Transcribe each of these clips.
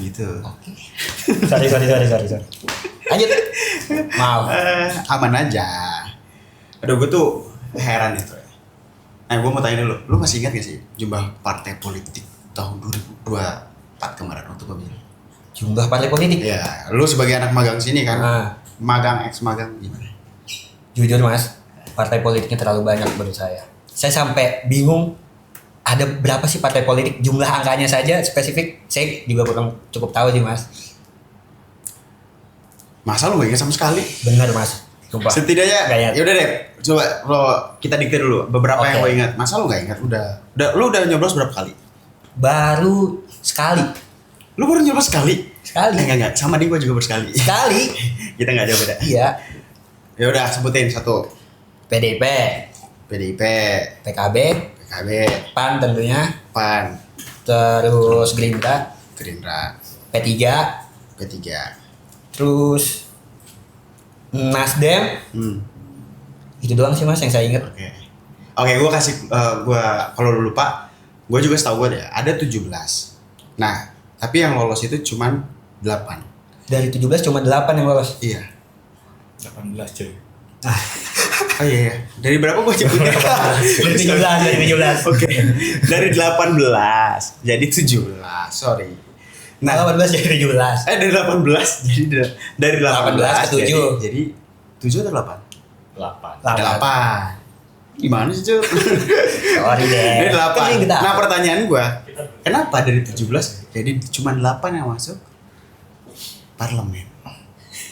gitu. Oke. Sorry. Lanjut. Maaf. Aman aja. Aduh, gue tuh heran itu. Gue mau tanya dulu, lu masih ingat gak sih jumlah partai politik tahun 2024 kemarin waktu pemilu? Jumlah partai politik? Ya, lu sebagai anak magang sini kan, magang ex-magang gimana? Jujur mas, partai politiknya terlalu banyak menurut saya. Saya sampai bingung, ada berapa sih partai politik, jumlah angkanya saja spesifik, saya juga kurang cukup tahu sih mas. Masa lu gak ingat sama sekali? Benar mas, sumpah. Setidaknya, yaudah deh, coba lo kita diktir dulu beberapa yang lo ingat. Masa lu gak ingat? Lu udah nyoblos berapa kali? Baru sekali. Lu baru nyoblos sekali? Sekali. Enggak, sama dia gue juga baru sekali. Sekali? Kita gak jauh beda. Iya. Ya udah, sebutin satu. PDIP, PKB, PAN tentunya, terus Gerindra, P3, terus Nasdem. Itu doang sih mas yang saya ingat. Oke, gue kasih kalau lu lupa, gue juga setahu gue deh ada 17. Nah, tapi yang lolos itu cuman 8. Dari 17 cuma 8 yang lolos. Iya. 18 cuy. Oh iya. Dari berapa gue sebutnya? Dari 17. Oke. Dari 18 jadi 17. Sorry. Nah, 18 jadi 17. Dari 18 jadi dari 18 ke 7. Jadi 7 atau 8? 8. Gimana sih, Cuk? Sorry deh. Dari 8. Nah, pertanyaan gue, kenapa dari 17 jadi cuma 8 yang masuk parlemen?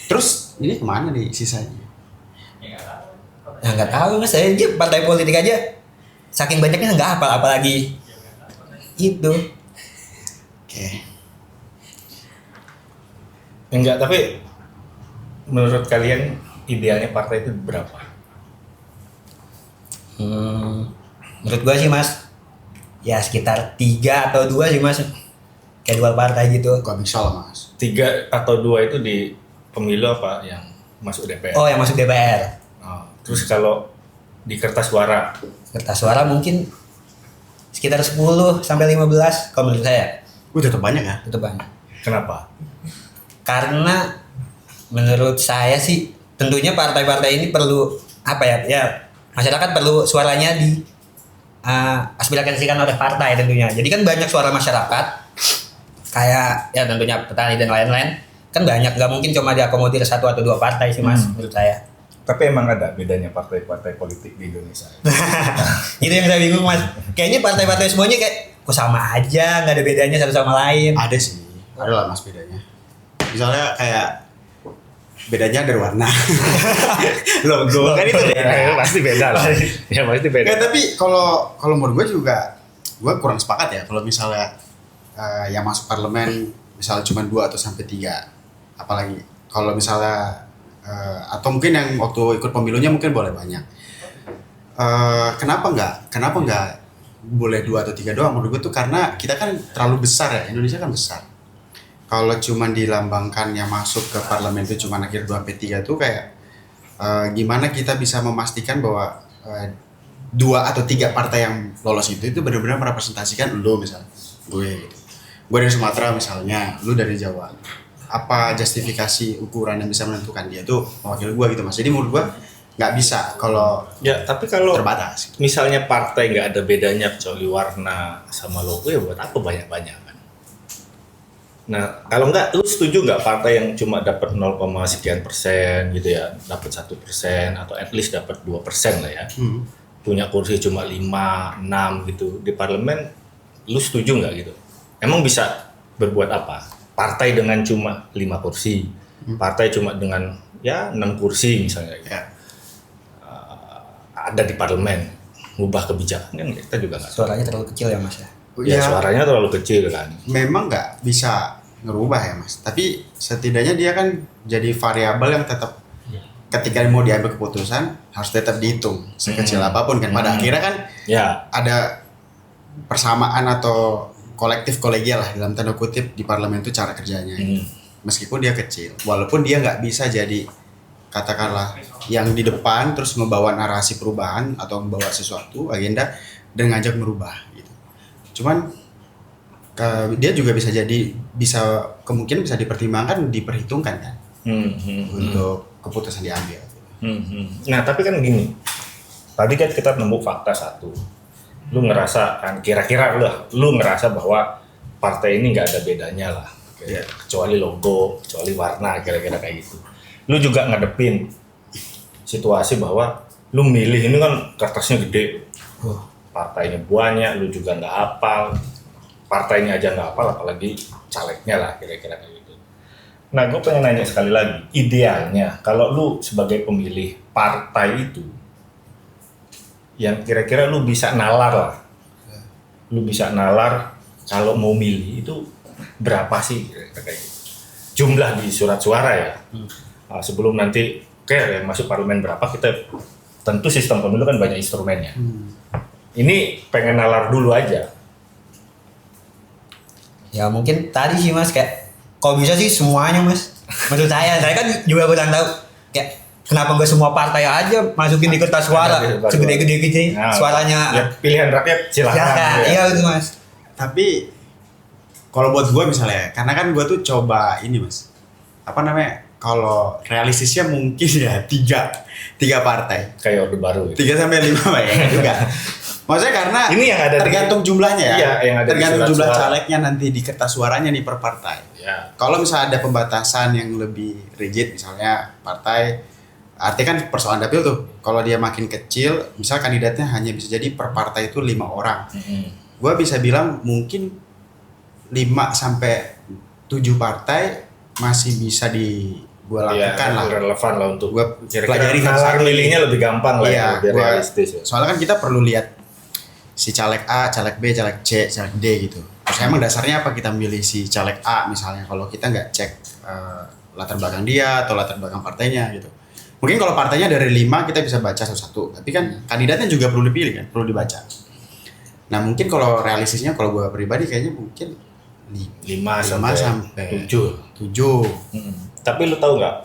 Terus ini kemana nih sisanya? Ya nggak tahu mas, saya aja partai politik aja saking banyaknya nggak hafal, apalagi itu. Oke. Enggak, tapi menurut kalian idealnya partai itu berapa? Menurut gua sih mas, ya sekitar 3 atau 2 sih mas, kayak 2 partai gitu. Gak bisa lah mas. 3 atau 2 itu di pemilu apa yang masuk DPR? Oh yang masuk DPR. Terus kalau di kertas suara? Kertas suara mungkin sekitar 10 sampai 15 kalau menurut saya. Tetap banyak ya? Tetap banyak. Kenapa? Karena menurut saya sih tentunya partai-partai ini perlu apa ya masyarakat perlu suaranya di aspirasikan oleh partai tentunya. Jadi kan banyak suara masyarakat kayak ya tentunya petani dan lain-lain kan banyak, nggak mungkin cuma diakomodir 1 atau 2 partai sih mas menurut saya. Tapi emang ada bedanya partai-partai politik di Indonesia? Itu yang saya bingung mas. Kayaknya partai-partai semuanya kayak kok sama aja, nggak ada bedanya satu sama lain. Ada sih, ada lah mas bedanya. Misalnya kayak bedanya dari warna. Logo kan itu beda. Pasti beda lah. Ya pasti beda. Ya, tapi kalau menurut gue juga, gue kurang sepakat ya kalau misalnya yang masuk parlemen misalnya cuma 2 atau sampai 3. Apalagi kalau misalnya atau mungkin yang waktu ikut pemilunya mungkin boleh banyak. Kenapa nggak boleh 2 atau 3 doang? Menurut gue tuh karena kita kan terlalu besar ya, Indonesia kan besar. Kalau cuma dilambangkan yang masuk ke parlemen itu cuma akhir 2 sampai 3 tuh kayak gimana kita bisa memastikan bahwa 2 atau 3 partai yang lolos itu benar-benar merepresentasikan lu misalnya. Gue dari Sumatera misalnya, lu dari Jawa. Apa justifikasi ukuran yang bisa menentukan dia tuh mewakili gue gitu mas. Jadi menurut gue nggak bisa kalau tapi kalau terbatas. Misalnya partai nggak ada bedanya kecuali warna sama logo, ya buat apa banyak-banyak kan? Nah kalau nggak, lu setuju nggak partai yang cuma dapat 0, sekian persen gitu ya, dapat 1% atau at least dapat 2% lah ya, punya kursi cuma 5, 6 gitu di parlemen, lu setuju nggak gitu? Emang bisa berbuat apa? Partai dengan cuma 5 kursi, partai cuma dengan 6 kursi misalnya, ada di parlemen, ngubah kebijakan kan kita juga nggak. Suaranya terlalu kecil ya mas ya. Ya suaranya terlalu kecil kan. Memang nggak bisa ngerubah ya mas, tapi setidaknya dia kan jadi variabel yang tetap ketika mau diambil keputusan harus tetap dihitung sekecil apapun kan. Pada akhirnya kan ada persamaan atau kolektif kolegial lah dalam tanda kutip di parlemen itu cara kerjanya. Meskipun dia kecil, walaupun dia nggak bisa jadi katakanlah yang di depan terus membawa narasi perubahan atau membawa sesuatu agenda dan ngajak merubah gitu. Cuman dia juga bisa kemungkinan bisa diperhitungkan kan untuk keputusan diambil. Nah tapi kan gini, tadi kan kita nemu fakta satu, lu ngerasa kan kira-kira lu ngerasa bahwa partai ini nggak ada bedanya lah, kecuali logo, kecuali warna, kira-kira kayak gitu. Lu juga ngadepin situasi bahwa lu milih ini kan kertasnya gede, partainya banyak, lu juga nggak hafal, partainya aja nggak hafal, apalagi calegnya lah, kira-kira kayak gitu. Nah, gue pengen nanya sekali lagi, idealnya kalau lu sebagai pemilih partai itu, yang kira-kira lu bisa nalar lah, lu bisa nalar kalau mau milih itu berapa sih kira-kira kayak gitu. Jumlah di surat suara ya. Sebelum nanti yang masuk parlemen berapa, kita tentu sistem pemilu kan banyak instrumennya. Ini pengen nalar dulu aja. Ya mungkin tadi sih Mas, kayak kalau bisa sih semuanya Mas. Maksud saya kan juga kurang tahu kayak kenapa nggak semua partai aja masukin di kertas suara segede-gede suaranya. Ya, pilihan rakyat silakan. Iya itu Mas. Tapi kalau buat gue misalnya, karena kan gue tuh coba ini Mas, kalau realistisnya mungkin ya tiga partai. Kayak Orde Baru. 3 sampai 5 ya juga. Maksudnya karena ini yang ada tergantung jumlahnya ya. Iya, yang ada tergantung jumlah calegnya nanti di kertas suaranya nih per partai. Ya. Kalau misalnya ada pembatasan yang lebih rigid, misalnya partai, artinya kan persoalan dapil tuh. Kalau dia makin kecil, misal kandidatnya hanya bisa jadi per partai itu 5 orang. Gua bisa bilang mungkin 5 sampai 7 partai masih bisa gua lakukan lah. Relevan lah untuk gua pelajari nalar milihnya lebih gampang lah ya, lebih realistis. Soalnya kan kita perlu lihat si caleg A, caleg B, caleg C, caleg D gitu. Terus emang dasarnya apa kita milih si caleg A misalnya kalau kita nggak cek latar belakang dia atau latar belakang partainya gitu. Mungkin kalau partainya dari 5 kita bisa baca satu-satu, tapi kan kandidatnya juga perlu dipilih kan, perlu dibaca. Nah mungkin kalau realistisnya kalau gue pribadi kayaknya mungkin 5 sampai 7. Tapi lu tahu nggak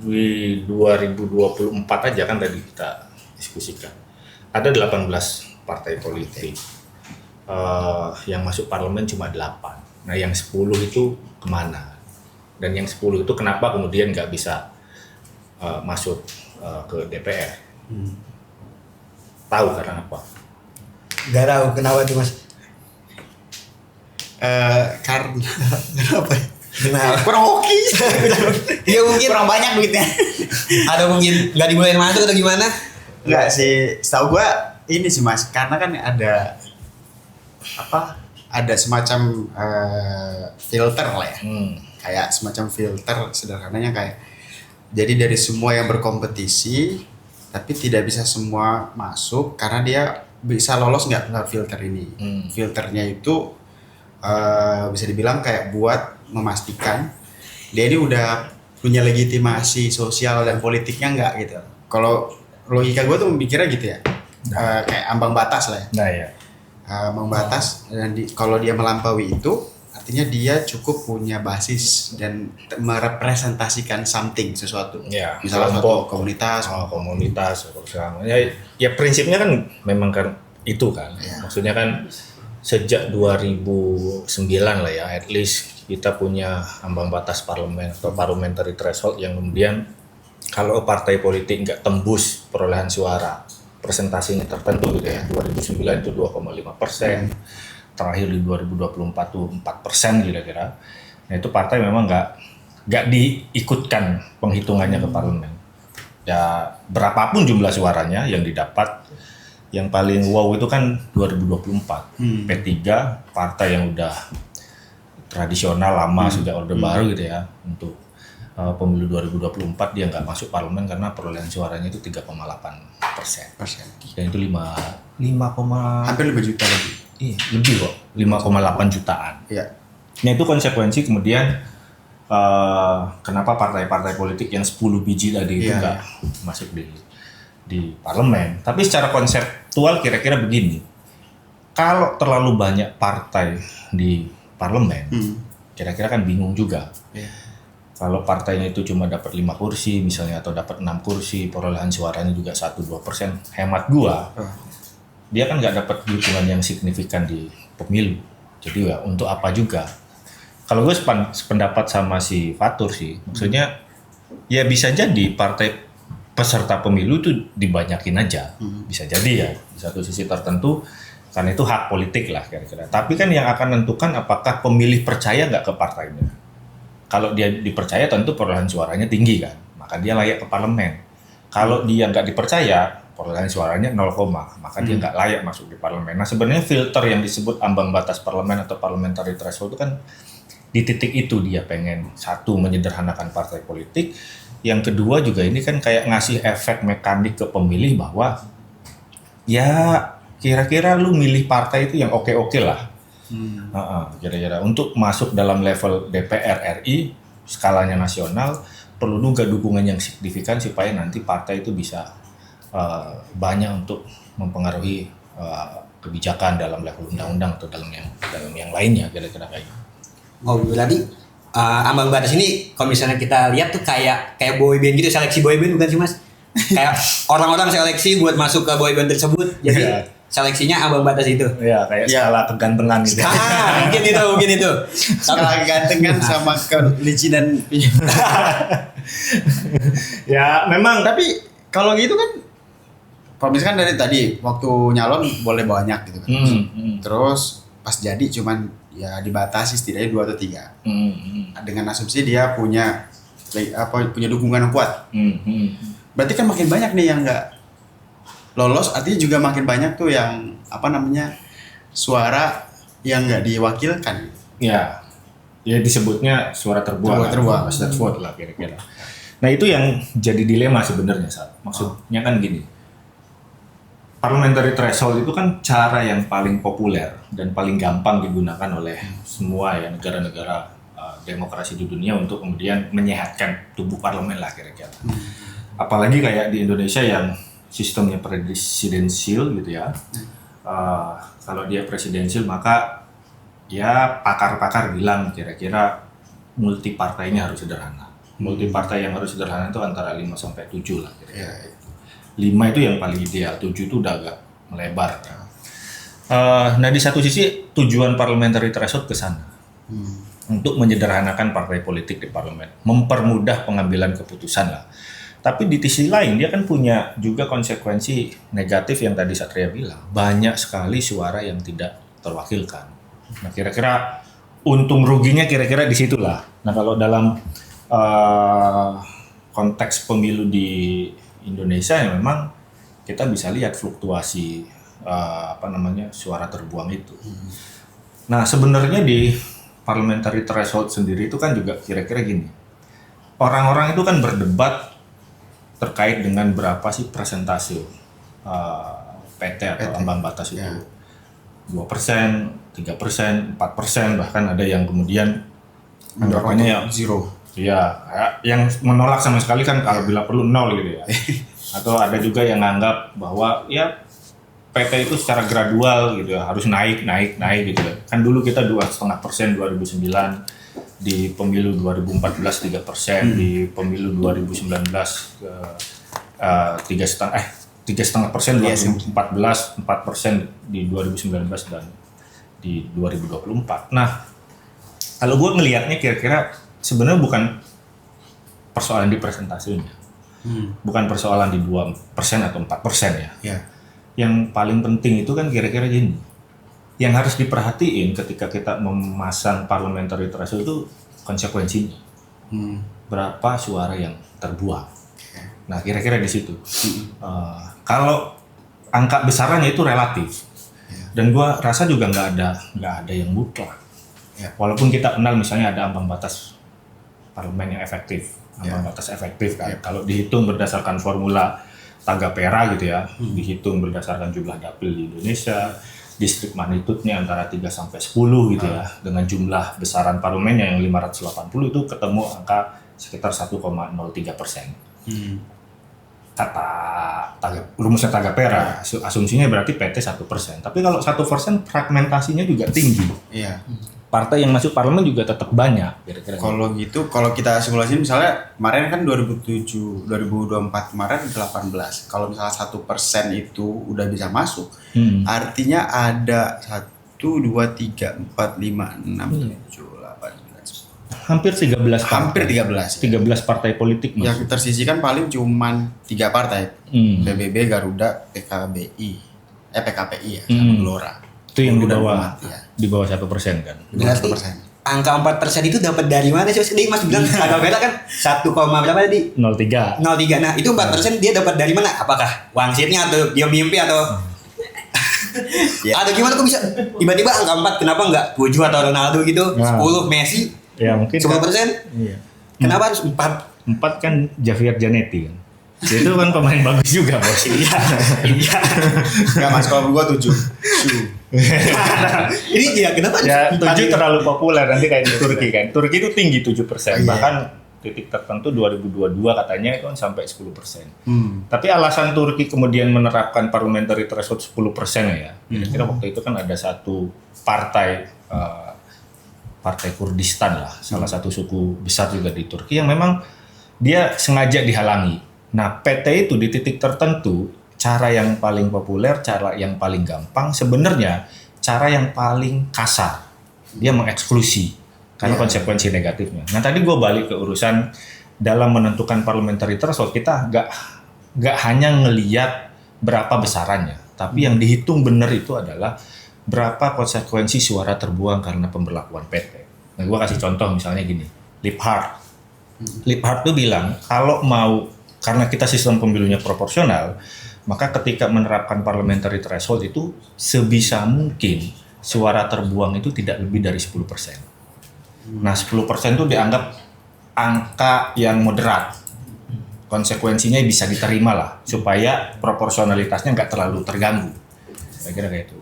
di 2024 aja kan tadi kita diskusikan ada 18 partai politik yang masuk parlemen cuma 8. Nah yang 10 itu kemana? Dan yang 10 itu kenapa kemudian nggak bisa masuk ke DPR? Tahu karena apa? Gak tahu kenapa tuh Mas. Karena kenapa? Kenapa? Kurang hoki. Iya mungkin Kurang banyak duitnya. ada mungkin nggak dibolehin masuk atau gimana? Enggak sih, setahu gua ini sih Mas, karena kan ada semacam filter lah ya. Kayak semacam filter sederhananya kayak jadi dari semua yang berkompetisi tapi tidak bisa semua masuk karena dia bisa lolos nggak filter ini. Filternya itu bisa dibilang kayak buat memastikan dia ini udah punya legitimasi sosial dan politiknya nggak gitu. Kalau logika gue tuh mikirnya gitu ya, kayak ambang batas lah ya. Nah ya. Ambang batas dan kalau dia melampaui itu artinya dia cukup punya basis dan merepresentasikan sesuatu. Ya, misalnya kelompok, komunitas, ya prinsipnya kan memang kan itu kan. Ya. Maksudnya kan sejak 2009 lah ya, at least kita punya ambang batas parlemen atau parliamentary threshold yang kemudian kalau partai politik nggak tembus perolehan suara presentasinya tertentu gitu ya, 2009 itu 2,5%, terakhir di 2024 tuh 4% kira-kira. Nah itu partai memang nggak diikutkan penghitungannya ke parlemen. Ya berapapun jumlah suaranya yang didapat, yang paling wow itu kan 2024. P3 partai yang udah tradisional lama sejak Orde Baru gitu ya, untuk pemilu 2024 dia nggak masuk parlemen karena perolehan suaranya itu 3,8%. Dan itu 5 hampir 5 juta lebih. Iya, lebih kok, 5,8 jutaan. Iya. Nah itu konsekuensi kemudian kenapa partai-partai politik yang 10 biji tadi itu nggak masuk di parlemen. Tapi secara konseptual kira-kira begini, kalau terlalu banyak partai di parlemen, kira-kira kan bingung juga. Kalau partainya itu cuma dapat 5 kursi misalnya atau dapat 6 kursi, perolehan suaranya juga 1-2%, hemat gua, dia kan nggak dapat dukungan yang signifikan di pemilu. Jadi ya untuk apa juga? Kalau gue sependapat sama si Fatur sih, maksudnya ya bisa jadi partai peserta pemilu itu dibanyakin aja, bisa jadi ya di satu sisi tertentu, karena itu hak politik lah kira-kira. Tapi kan yang akan menentukan apakah pemilih percaya nggak ke partainya. Kalau dia dipercaya tentu perolehan suaranya tinggi kan, maka dia layak ke parlemen. Kalau dia nggak dipercaya, perolehan suaranya 0, maka dia nggak layak masuk di parlemen. Nah sebenarnya filter yang disebut ambang batas parlemen atau parliamentary threshold itu kan di titik itu dia pengen, satu, menyederhanakan partai politik, yang kedua juga ini kan kayak ngasih efek mekanik ke pemilih bahwa ya kira-kira lu milih partai itu yang oke-oke lah. Kira-kira untuk masuk dalam level DPR RI skalanya nasional perlu juga dukungan yang signifikan supaya nanti partai itu bisa banyak untuk mempengaruhi kebijakan dalam level undang-undang atau dalam yang lainnya kira-kira kayak gitu. Oh berarti ambang batas ini kalau misalnya kita lihat tuh kayak boyband gitu, seleksi boyband bukan sih Mas? Kayak orang-orang seleksi buat masuk ke boyband tersebut, jadi seleksinya ambang batas itu. Iya, kayak skala kegantengan gitu. Mungkin itu. Skala kegantengan sama kelicinan. Ya memang, Tapi kalau gitu kan, kalau misalkan dari tadi waktu nyalon boleh banyak gitu kan. Terus pas jadi cuman ya dibatasi setidaknya 2 atau 3. Dengan asumsi dia punya dukungan yang kuat. Berarti kan makin banyak nih yang nggak lolos, artinya juga makin banyak tuh yang suara yang nggak diwakilkan. ya disebutnya suara terbuang. Master vote lah kira-kira. Nah itu yang jadi dilema sebenarnya saat. Maksudnya kan gini, parliamentary threshold itu kan cara yang paling populer dan paling gampang digunakan oleh semua ya negara-negara demokrasi di dunia untuk kemudian menyehatkan tubuh parlemen lah kira-kira. Apalagi kayak di Indonesia yang sistemnya presidensial gitu ya. Kalau dia presidensial maka ya pakar-pakar bilang kira-kira multi partainya harus sederhana. Multi partai yang harus sederhana itu antara 5 sampai 7 lah kira-kira. 5 itu yang paling ideal, 7 itu udah agak melebar. Nah di satu sisi tujuan parliamentary threshold ke sana untuk menyederhanakan partai politik di parlemen, mempermudah pengambilan keputusan lah. Tapi di sisi lain dia kan punya juga konsekuensi negatif yang tadi Satria bilang, banyak sekali suara yang tidak terwakilkan. Nah kira-kira untung ruginya kira-kira di situlah. Nah kalau dalam konteks pemilu di Indonesia ya memang kita bisa lihat fluktuasi suara terbuang itu. Nah sebenarnya di parliamentary threshold sendiri itu kan juga kira-kira gini, orang-orang itu kan berdebat terkait dengan berapa sih persentase PT atau ambang batas itu, 2%, 3%, 4%, bahkan ada yang kemudian anggapannya ya zero. Iya, yang menolak sama sekali kan kalau bila perlu 0 gitu ya. Atau ada juga yang nganggap bahwa ya PT itu secara gradual gitu ya, harus naik gitu ya. Kan dulu kita 2,5% 2009, di pemilu 2014 3%, di pemilu 2019 3,5% 2014, 4% di 2019 dan di 2024. Nah, kalau gue ngelihatnya kira-kira sebenarnya bukan persoalan di presentasinya, bukan persoalan di 2% atau 4% ya. Yang paling penting itu kan kira-kira gini, yang harus diperhatiin ketika kita memasang parliamentary threshold itu konsekuensinya, berapa suara yang terbuang. Nah kira-kira di situ. Kalau angka besarannya itu relatif, dan gua rasa juga nggak ada yang mutlak. Walaupun kita kenal misalnya ada ambang batas parlemen yang efektif, ambang batas efektif kan. Kalau dihitung berdasarkan formula Tagapera gitu ya, dihitung berdasarkan jumlah dapil di Indonesia, distrik magnitudenya antara 3 sampai 10 gitu ya, dengan jumlah besaran parlemennya yang 580 itu ketemu angka sekitar 1,03%. Rumusnya Tagapera, asumsinya berarti PT 1%. Tapi kalau 1% fragmentasinya juga tinggi. Partai yang masuk parlemen juga tetap banyak kira-kira. Kalau gitu, kalau kita simulasi misalnya kemarin kan 2024 kemarin 18. Kalau misalnya 1% itu udah bisa masuk, artinya ada 2, 3, 4, 5, 6, 7, 8, 9. Hampir 13 partai. Hampir 13. 13 partai politik Yang masuk. tersisihkan paling cuman 3 partai. PBB, Garuda, PKPI ya, sama Gelora. Itu yang di Garuda bawah Umat, ya. di bawah 1% kan. Di bawah Berarti 1%. angka 4% itu dapat dari mana sih? Dia Mas bilang agak beda kan 1, berapa tadi? 03. 03. Nah, itu 4% dia dapat dari mana? Apakah wangsitnya atau dia mimpi atau Ya. atau gimana kok bisa tiba-tiba angka 4 kenapa enggak 7 atau Ronaldo gitu, Nah. 10 Messi, Ya mungkin 10%? Iya. Kenapa harus 4? 4 kan Javier Zanetti kan. Itu kan pemain bagus juga, Bos. Iya. Enggak Mas, kalau gua 7. Ini ya kenapa Ya, harus 4 7 gitu? terlalu populer nanti kayak di Turki kan. Turki itu tinggi 7%, Oh, iya. bahkan titik tertentu 2022 katanya itu kan sampai 10%. Hmm. Tapi alasan Turki kemudian menerapkan parliamentary threshold 10% ya. Kira-kira waktu itu kan ada satu partai Partai Kurdistan lah, salah satu suku besar juga di Turki yang memang dia sengaja dihalangi. Nah, PT itu di titik tertentu cara yang paling populer, cara yang paling gampang sebenarnya cara yang paling kasar. Dia mengeksklusi karena Iya. konsekuensi negatifnya. Nah, tadi gue balik ke urusan dalam menentukan parliamentary threshold, kita nggak hanya ngeliat berapa besarannya, tapi yang dihitung benar itu adalah berapa konsekuensi suara terbuang karena pemberlakuan PT. Nah, gue kasih contoh misalnya gini, Liphart. Liphart tuh bilang kalau mau, karena kita sistem pemilunya proporsional, maka ketika menerapkan parliamentary threshold itu sebisa mungkin suara terbuang itu tidak lebih dari 10%. Nah, 10% itu dianggap angka yang moderat. Konsekuensinya bisa diterima lah, supaya proporsionalitasnya nggak terlalu terganggu. Saya kira kayak itu.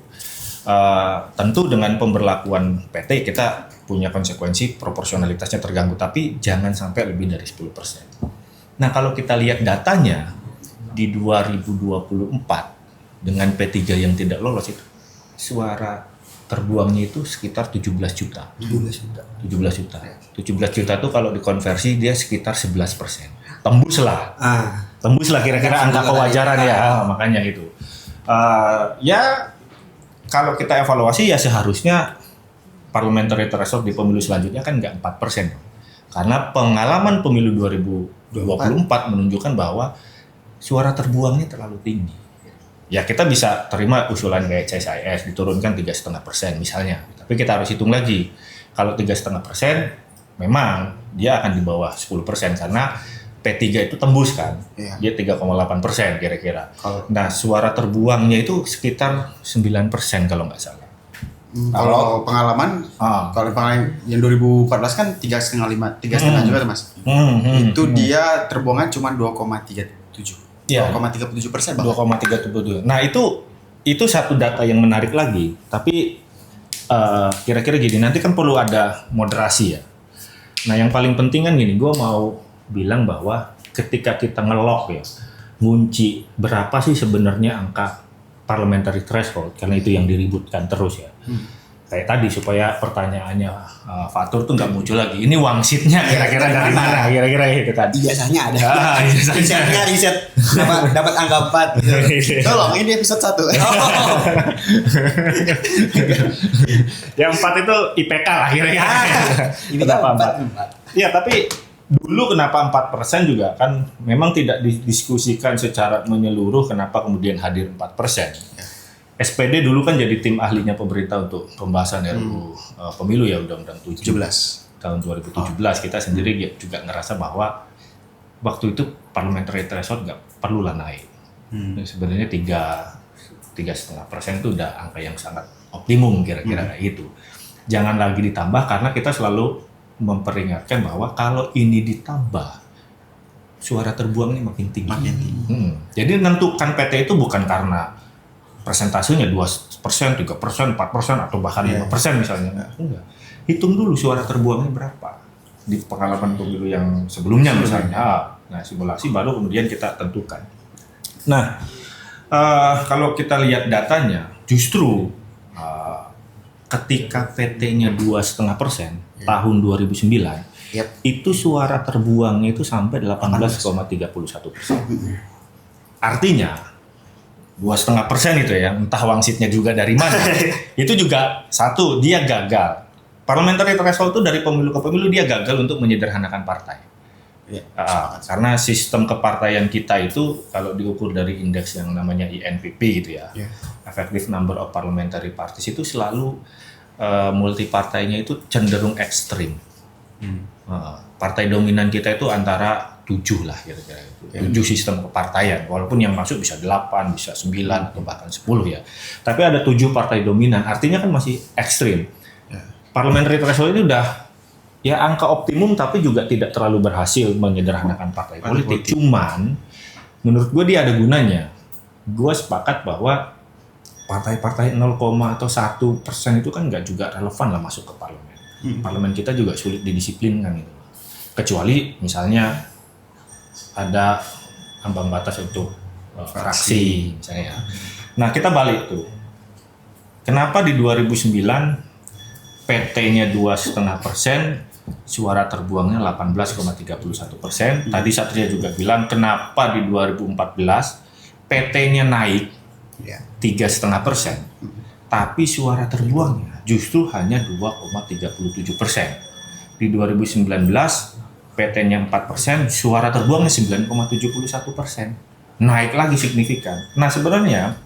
Tentu dengan pemberlakuan PT kita punya konsekuensi proporsionalitasnya terganggu, tapi jangan sampai lebih dari 10%. Nah, kalau kita lihat datanya di 2024 dengan P3 yang tidak lolos itu suara terbuangnya itu sekitar 17 juta. 17 juta. 17 juta itu kalau dikonversi dia sekitar 11%. Tembuslah kira-kira angka kewajaran ya, makanya itu. Ya kalau kita evaluasi ya seharusnya parliamentary threshold di pemilu selanjutnya kan nggak 4%. Karena pengalaman pemilu 2024 menunjukkan bahwa suara terbuangnya terlalu tinggi. Ya kita bisa terima usulan kayak CSIS diturunkan 3,5% misalnya. Tapi kita harus hitung lagi. Kalau 3,5% memang dia akan di bawah 10% karena P3 itu tembus kan. Iya. Dia 3,8% kira-kira. Kalau- Nah suara terbuangnya itu sekitar 9% kalau nggak salah. Kalau pengalaman, kalau pengalaman yang 2014 kan 3,5 juga tuh Mas. Itu dia terbuangan cuma 2,37. Iya. 2,37% 2,37. Nah itu satu data yang menarik lagi. Tapi kira-kira gini, nanti kan perlu ada moderasi ya. Nah yang paling penting kan gini, gue mau bilang bahwa ketika kita ngelok ya, ngunci berapa sih sebenarnya angka parliamentary threshold, karena itu yang diributkan terus ya. Kayak tadi supaya pertanyaannya Fatur tuh nggak muncul lagi. Ini wangsitnya kira-kira dari mana? Kira-kira gitu kan. Biasanya ada. Biasanya. riset dapat angka 4 gitu. Tolong ini episode 1. Yang 4 itu IPK lah kira-kira. Ini kan Kenapa 4. Iya, tapi dulu kenapa 4% juga kan memang tidak didiskusikan secara menyeluruh kenapa kemudian hadir 4%. SPD dulu kan jadi tim ahlinya pemerintah untuk pembahasan RUU pemilu ya, Undang-Undang 17 tahun 2017. Kita sendiri juga ngerasa bahwa waktu itu parliamentary threshold nggak perlulah naik. Sebenarnya 3,5% itu udah angka yang sangat optimum kira-kira kayak gitu. Jangan lagi ditambah karena kita selalu memperingatkan bahwa kalau ini ditambah suara terbuangnya makin tinggi. Jadi menentukan PT itu bukan karena persentasenya 2%, 3%, 4% atau bahkan 5% misalnya. Enggak. Hitung dulu suara terbuangnya berapa di pengalaman pemilu yang sebelumnya misalnya. Nah, simulasi baru kemudian kita tentukan. Nah, kalau kita lihat datanya, justru ketika PT-nya 2,5% tahun 2009, itu suara terbuangnya itu sampai 18,31%. Artinya 2,5% itu ya, entah wangsitnya juga dari mana. Itu juga satu, dia gagal. Parliamentary threshold itu dari pemilu ke pemilu dia gagal untuk menyederhanakan partai. Iya, Karena sistem kepartaian kita itu kalau diukur dari indeks yang namanya INPP gitu ya, Effective Number of Parliamentary Parties, itu selalu multipartainya itu cenderung ekstrim. Partai dominan kita itu antara 7 lah kira-kira itu. 7 sistem kepartaian, walaupun yang masuk bisa 8, bisa 9 atau bahkan 10 ya. Tapi ada 7 partai dominan, artinya kan masih ekstrim. Parliamentary threshold itu udah ya angka optimum, tapi juga tidak terlalu berhasil menyederhanakan partai politik. Cuman menurut gue dia ada gunanya. Gue sepakat bahwa partai-partai 0, atau 1% itu kan nggak juga relevan lah masuk ke parlemen. Parlemen kita juga sulit didisiplinkan gitu. Kecuali misalnya ada ambang batas untuk fraksi misalnya. Nah kita balik tuh. Kenapa di 2009 PT-nya 2,5%, suara terbuangnya 18,31%. Tadi Satria juga bilang kenapa di 2014 PT-nya naik 3,5%, tapi suara terbuangnya justru hanya 2,37%. Di 2019 PT-nya 4%, suara terbuangnya 9,71%. Naik lagi signifikan. Nah sebenarnya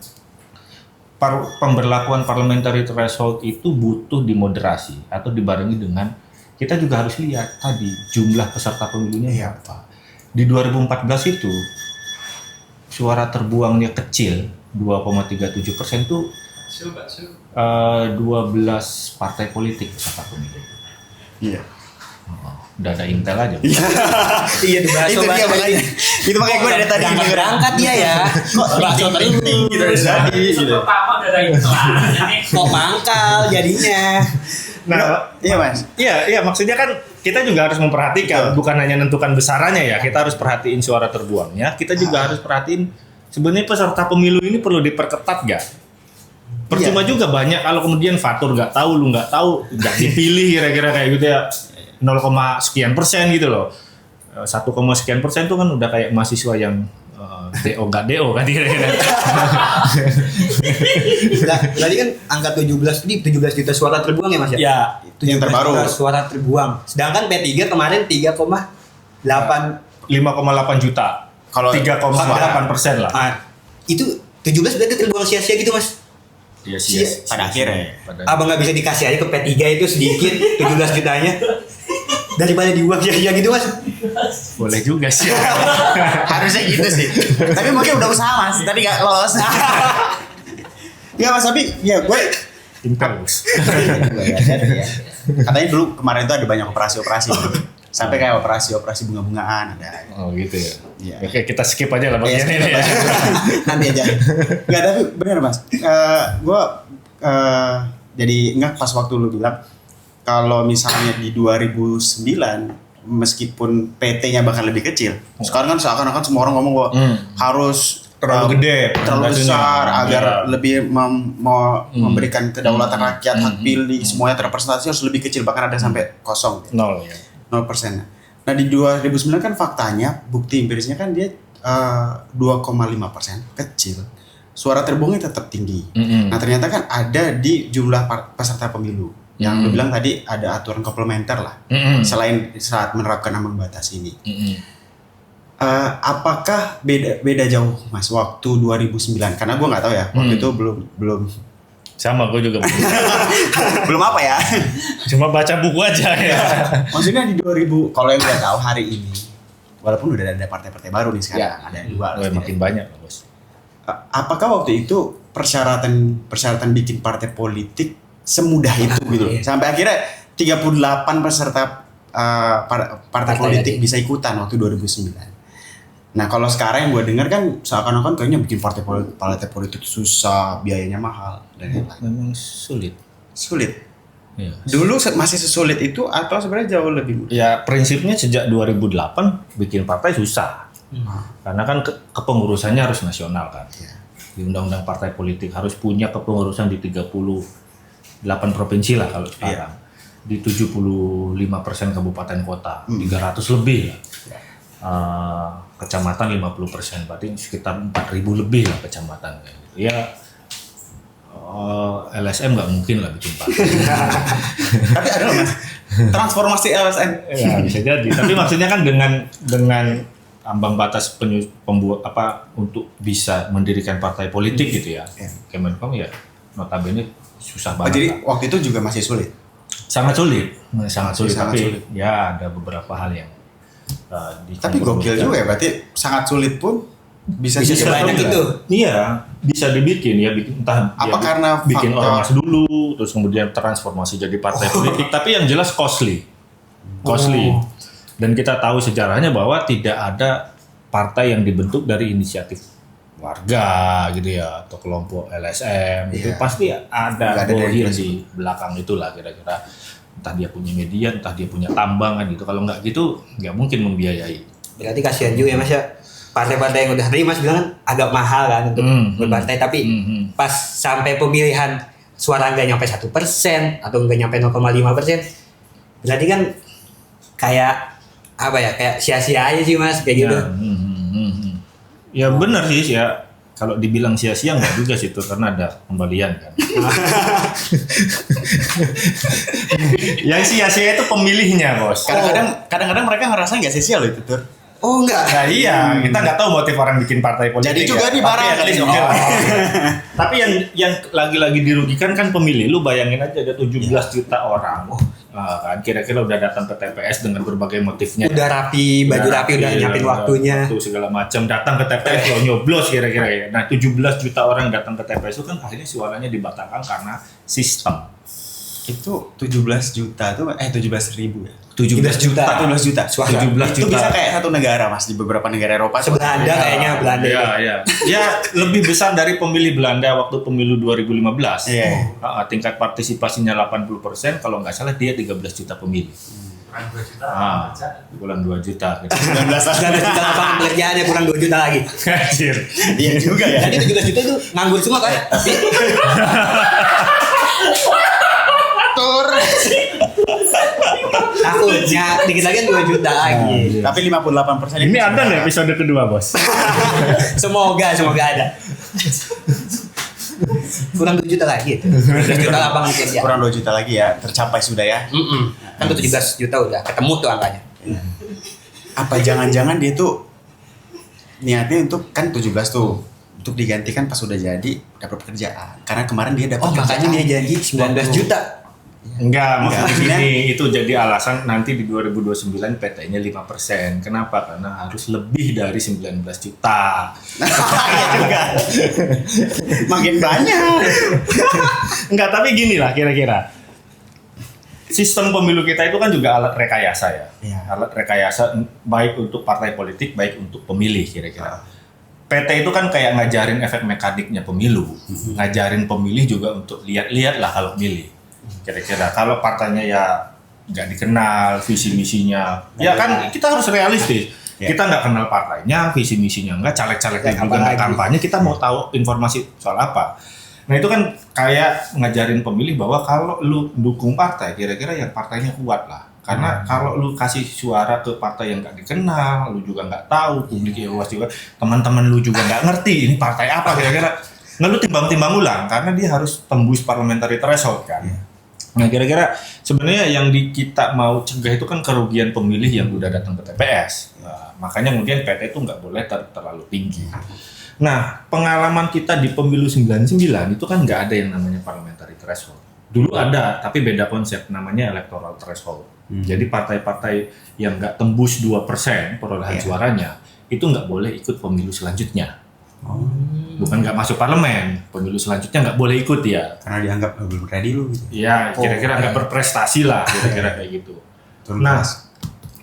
pemberlakuan parliamentary threshold itu butuh dimoderasi atau dibarengi dengan kita juga harus lihat tadi jumlah peserta pemilunya apa. Di 2014 itu suara terbuangnya kecil 2,37% tuh 12 partai politik peserta pemilu. Iya. Udah ada intel aja. Iya dibahas. Itu dia makanya. Itu makanya gue dari tadi berangkat dia ya. Kok bakso penting gitu jadi gitu. Pertama udah ada itu lah. Kok mangkal jadinya. Nah, iya Mas. Iya, maksudnya kan kita juga harus memperhatikan, bukan hanya menentukan besarannya ya, kita harus perhatiin suara terbuangnya, kita juga harus perhatiin sebenarnya peserta pemilu ini perlu diperketat gak? Percuma juga banyak kalau kemudian Fatur nggak tahu, lu nggak tahu, nggak dipilih kira-kira kayak gitu ya, 0, sekian persen gitu loh. 1, sekian persen itu kan udah kayak mahasiswa yang DO nggak DO kan kira-kira. Tadi kan angka 17 juta suara terbuang ya Mas ya? Ya, Itu yang terbaru. Suara terbuang. Sedangkan P3 kemarin 3,8 5,8 juta. Kalau 3,8% lah. Itu 17 berarti terbuang sia-sia gitu Mas? Iya pada akhirnya. Abang nggak bisa dikasih aja ke P3 itu sedikit 17 jutanya daripada dibuang sia-sia gitu Mas? Boleh juga sih. Harusnya gitu sih. Tapi mungkin udah usaha Mas, tadi nggak lolos. Iya Mas, tapi ya gue Impulse. katanya dulu kemarin itu ada banyak operasi-operasi. Sampai kayak operasi bunga-bungaan ada. Oh gitu ya. Iya. Oke, kita skip aja lah bagian ini ya. Nanti aja. Enggak, tapi benar Mas. Gue jadi ingat pas waktu lu bilang kalau misalnya di 2009 meskipun PT-nya bahkan lebih kecil. Sekarang kan seakan-akan semua orang ngomong bahwa harus Terlalu gede, terlalu presentasinya. besar agar Ya. lebih memberikan kedaulatan rakyat, hak pilih, semuanya terrepresentasi harus lebih kecil, bahkan ada sampai kosong. 0 ya. 0%. Nah di 2009 kan faktanya, bukti empirisnya kan dia 2,5% kecil. Suara terbuangnya tetap tinggi. Nah ternyata kan ada di jumlah peserta pemilu. Yang lu bilang tadi ada aturan komplementer lah. Selain saat menerapkan ambang batas ini. Apakah beda jauh Mas waktu 2009? Karena gue nggak tahu ya. Waktu itu belum Sama, gue juga belum apa ya. cuma baca buku aja ya. Maksudnya di 2000, kalau yang gue tahu hari ini, walaupun udah ada partai-partai baru nih sekarang, ada 2. Makin banyak Bos. Apakah waktu itu persyaratan bikin partai politik semudah itu gitu? Sampai akhirnya 38 peserta partai politik bisa ikutan waktu 2009. Nah kalau sekarang yang gue dengar kan seakan-akan kayaknya bikin partai politik susah, biayanya mahal dan lain-lain. Memang sulit. Ya. Dulu masih sesulit itu atau sebenarnya jauh lebih mudah? Ya prinsipnya sejak 2008 bikin partai susah. Karena kan kepengurusannya harus nasional kan. Di Undang-Undang Partai Politik harus punya kepengurusan di 38 provinsi lah kalau sekarang. Di 75% kabupaten kota, 300 lebih lah. kecamatan 50%, berarti sekitar 4.000 lebih lah kecamatan kayak gitu. Ya LSM nggak mungkin lah bikin partai. Tapi ada loh Mas, transformasi LSM. Ya bisa jadi. Tapi maksudnya kan dengan ambang batas pembuat untuk bisa mendirikan partai politik gitu ya. Kemenkom ya notabene susah banget. Jadi lah. waktu itu juga masih sulit. Sangat sulit. Tapi sulit. ya ada beberapa hal yang Tapi gokil juga ya, berarti sangat sulit pun bisa sebanyak juga. itu. Iya, bisa dibikin ya, entah Apa dia karena bikin faktor- ormas dulu, terus kemudian transformasi jadi partai politik. Tapi yang jelas costly. Dan kita tahu sejarahnya bahwa tidak ada partai yang dibentuk dari inisiatif warga gitu ya, atau kelompok LSM. Itu Iya. pasti ada Nggak ada dari bohir di belakang itulah kira-kira. Entah dia punya media, entah dia punya tambangan gitu. Kalau nggak gitu, nggak mungkin membiayai. Berarti kasihan juga ya Mas ya. Partai-partai yang udah tadi Mas bilang kan agak mahal kan untuk berpartai, tapi pas sampai pemilihan suara nggak nyampe 1% atau nggak nyampe 0,5%, berarti kan kayak apa ya, kayak sia-sia aja sih Mas kayak gitu. Ya benar sih ya. Kalau dibilang sia-sia nggak juga sih itu, karena ada kembalian kan. Yang sia-sia itu pemilihnya bos. Kadang-kadang mereka ngerasa nggak sia-sia loh itu Tur. Oh enggak. Nah iya, kita nggak tahu motif orang bikin partai politik. Jadi juga ya. nih Tapi barang at least kali oke ini. lah. Tapi yang lagi-lagi dirugikan kan pemilih. Lu bayangin aja ada 17 juta orang. Kan kira-kira udah datang ke TPS dengan berbagai motifnya. Udah rapi, baju rapi, udah nyiapin waktunya. Waktu segala macam, datang ke TPS lo nyoblos kira-kira ya. Nah 17 juta orang datang ke TPS itu kan akhirnya suaranya dibatalkan karena sistem. Itu 17 juta tuh 17.000 ya. 17 juta. 14 juta. Suara. 17 Itu juta. bisa kayak satu negara Mas, di beberapa negara Eropa. Belanda kayaknya, Belanda. Ya, ya lebih besar dari pemilih Belanda waktu pemilu 2015. Iya. Tingkat partisipasinya 80%, kalau nggak salah dia 13 juta pemilih. Kurang 2 juta. Gitu. 19 juta lapangan pekerjaan ya, kurang 2 juta lagi. Anjir. Iya juga ya. Jadi 17 juta itu nganggur semua kan? Tur. Takutnya dikit lagi 2 juta lagi. Tapi 58% Ini ada nih episode kedua bos. Semoga ada. Kurang 2 juta lagi. 2 juta lapangan kerja. kurang 2 juta lagi ya, tercapai sudah ya. Kan tuh 17 juta udah ketemu tuh angkanya. Apa jangan-jangan dia tuh niatnya untuk kan 17 tuh untuk digantikan pas udah jadi dapat pekerjaan. Karena kemarin dia dapat Oh makanya dia janji 19 juta. Enggak, maksudnya Enggak. gini, itu jadi alasan nanti di 2029 PT-nya 5%. Kenapa? Karena harus lebih dari 19 juta. Iya juga. Makin banyak. Enggak, tapi gini lah kira-kira. Sistem pemilu kita itu kan juga alat rekayasa ya. Iya. Alat rekayasa baik untuk partai politik, baik untuk pemilih kira-kira. PT itu kan kayak ngajarin efek mekaniknya pemilu. Ngajarin pemilih juga untuk lihat-lihat lah kalau milih. Kira-kira kalau partainya ya nggak dikenal, visi misinya. Ya kan kita harus realistis. Ya. Kita nggak kenal partainya, visi misinya nggak, caleg-calegnya juga nggak kampanye. Kita mau tahu informasi soal apa. Nah itu kan kayak ngajarin pemilih bahwa kalau lu dukung partai, kira-kira yang partainya kuat lah. Karena kalau lu kasih suara ke partai yang nggak dikenal, lu juga nggak tahu, publiknya luas juga, teman-teman lu juga nggak ngerti ini partai apa kira-kira. Nah lu timbang-timbang ulang karena dia harus tembus parliamentary threshold kan. Nah kira-kira sebenarnya yang kita mau cegah itu kan kerugian pemilih yang udah datang ke TPS. Nah, makanya kemudian PT itu nggak boleh terlalu tinggi. Nah pengalaman kita di pemilu 99 itu kan nggak ada yang namanya parliamentary threshold. Dulu ada, tapi beda konsep, namanya electoral threshold. Jadi partai-partai yang nggak tembus 2% perolehan suaranya, itu nggak boleh ikut pemilu selanjutnya. Bukan nggak masuk parlemen, pemilu selanjutnya nggak boleh ikut ya. Karena dianggap belum ready lu gitu. Ya, kira-kira nggak berprestasi lah, kira-kira kayak gitu. Turun Nah, kelas.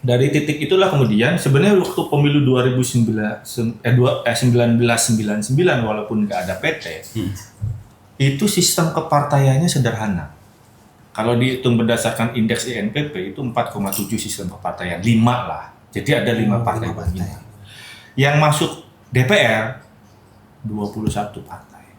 dari titik itulah kemudian sebenarnya waktu pemilu 1999 walaupun nggak ada PT, itu sistem kepartaiannya sederhana. Kalau dihitung berdasarkan indeks INPP itu 4,7 sistem kepartaian, 5 lah. Jadi ada 5 partai dominan. Yang masuk DPR 21 partai.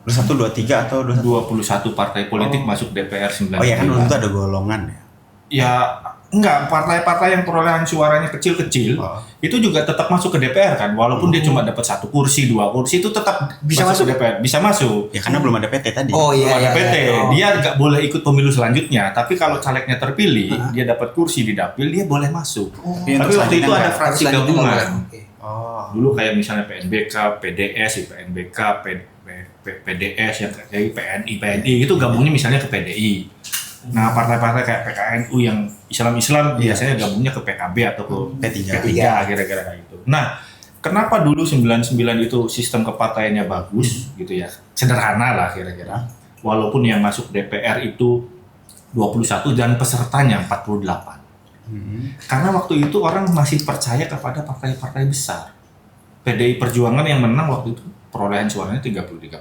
21, 23 atau 21? 21 partai politik masuk DPR 99. Oh ya kan dulu tuh ada golongan ya. Ya enggak, partai-partai yang perolehan suaranya kecil-kecil itu juga tetap masuk ke DPR kan, walaupun dia cuma dapat 1 kursi, 2 kursi itu tetap Bisa masuk? ke DPR, bisa masuk. Ya karena belum ada PT tadi. Oh Belum iya ada iya. PT, iya. Oh. dia nggak boleh ikut pemilu selanjutnya. Tapi kalau calegnya terpilih, dia dapat kursi di dapil, dia boleh masuk. Tapi Tapi untuk waktu itu selanjutnya ada nggak? fraksi Selanjutnya nggak boleh. gabungan. Oke. Oh. Dulu kayak misalnya PNBK, PDS, PNBK, PDS, yang kayak PNI itu gabungnya misalnya ke PDI. Nah, partai-partai kayak PKNU yang Islam-Islam biasanya gabungnya ke PKB atau ke P3. P3 kira-kira kayak gitu. Nah, kenapa dulu 99 itu sistem kepartaiannya bagus gitu ya? Sederhana lah kira-kira. Walaupun yang masuk DPR itu 21 dan pesertanya 48. Karena waktu itu orang masih percaya kepada partai-partai besar. PDI Perjuangan yang menang waktu itu perolehan suaranya 33%.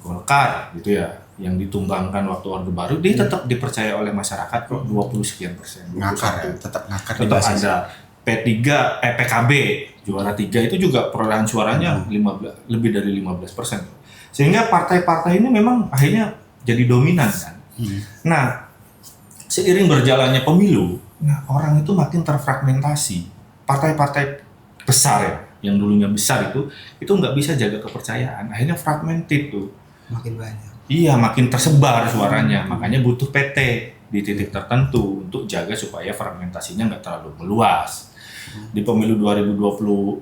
Golkar gitu ya, yang ditumbangkan waktu Orde Baru, dia tetap dipercaya oleh masyarakat kok 20 sekian persen. Ngakar ya, tetap ngakar di Tetap basis. ada PKB juara 3 itu juga perolehan suaranya 15, lebih dari 15%. Sehingga partai-partai ini memang akhirnya jadi dominan kan. Nah, seiring berjalannya pemilu, nah orang itu makin terfragmentasi. Partai-partai besar ya, yang dulunya besar itu nggak bisa jaga kepercayaan. Akhirnya fragmented tuh. Makin banyak. Iya, makin tersebar suaranya. Makanya butuh PT di titik tertentu untuk jaga supaya fragmentasinya nggak terlalu meluas. Di pemilu 2004